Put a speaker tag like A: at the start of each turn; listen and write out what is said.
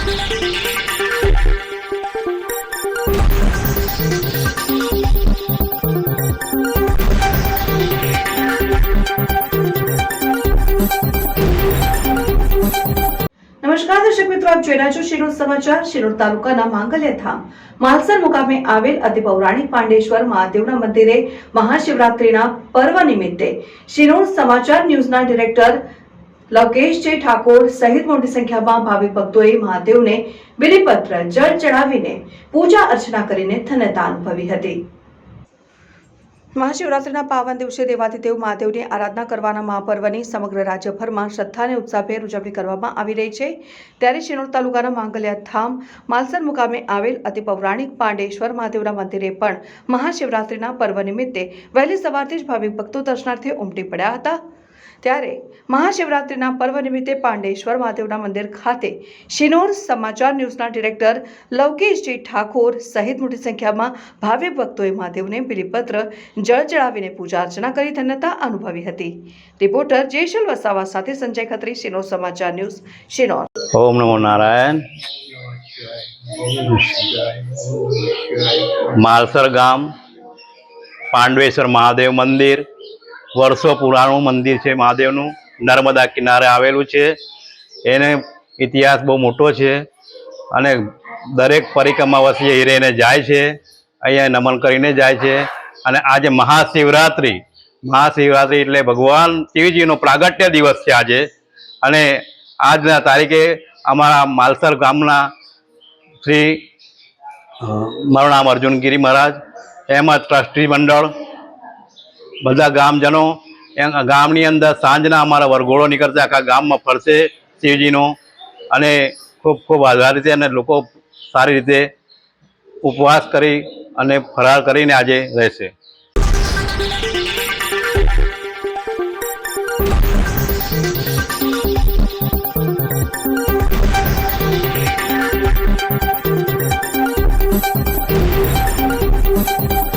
A: નમસ્કાર દર્શક મિત્રો, આપ જોઈ રહ્યા છો શિનોર સમાચાર। શિનોર તાલુકાના માંગલ્યધામ માલસર મુકામે આવેલ અતિ પૌરાણિક પાંડેશ્વર મહાદેવના મંદિરે મહાશિવરાત્રીના પર્વ નિમિત્તે શિનોર સમાચાર ન્યૂઝના ડિરેક્ટર લોકેશ જે ઠાકોર સહિત મોટી સંખ્યામાં ભાવિક ભક્તોએ મહાદેવને બિલીપત્ર જળ ચડાવીને પૂજા અર્ચના કરીને ધન્યતા અનુભવી હતી। મહાશિવરાત્રિના પાવન દિવસે દેવાધિદેવ મહાદેવની આરાધના કરવાના મહાપર્વની સમગ્ર રાજ્યભરમાં શ્રદ્ધા અને ઉત્સાહભેર ઉજવણી કરવામાં આવી રહી છે। ત્યારે શિનોર તાલુકાના માંગલ્યધામ માલસર મુકામે આવેલ અતિ પૌરાણિક પાંડેશ્વર મહાદેવના મંદિરે પણ મહાશિવરાત્રિના પર્વ નિમિત્તે વહેલી સવારથી જ ભાવિક ભક્તો દર્શનાર્થે ઉમટી પડ્યા હતા। ત્યારે મહાશિવરાત્રિના પર્વ નિમિત્તે પાંડેશ્વર મહાદેવના મંદિર ખાતે શિનોર સમાચાર ન્યૂઝના ડિરેક્ટર લોકેશજી ઠાકોર સહિત મોટી સંખ્યામાં ભાવિક ભક્તોએ મહાદેવને બિલીપત્ર જળ ચડાવીને પૂજા અર્ચના કરી ધન્યતા અનુભવી હતી। રિપોર્ટર જેશલ વસાવા સાથે સંજય ખત્રી, શિનોર સમાચાર ન્યૂઝ, શિનોર।
B: ઓમ નમો નારાયણ। માલસર ગામ પાંડવેશ્વર મહાદેવ મંદિર વર્ષો પુરાણું મંદિર છે। મહાદેવનું નર્મદા કિનારે આવેલું છે। એને ઇતિહાસ બહુ મોટો છે અને દરેક પરિક્રમાવાસી હીરેને જાય છે, અહીંયા નમન કરીને જાય છે। અને આજે મહાશિવરાત્રિ એટલે ભગવાન શિવજીનો પ્રાગટ્ય દિવસ છે આજે। અને આજના તારીખે અમારા માલસર ગામના શ્રી મારું નામ અર્જુનગીરી મહારાજ, એમાં ટ્રસ્ટી મંડળ બધા ગામજનો ગામની અંદર સાંજના અમારા વરઘોડો નીકળશે, આખા ગામમાં ફરશે શિવજીનો। અને ખૂબ ખૂબ આધાર રીતે અને લોકો સારી રીતે ઉપવાસ કરી અને ફરાર કરીને આજે રહેશે।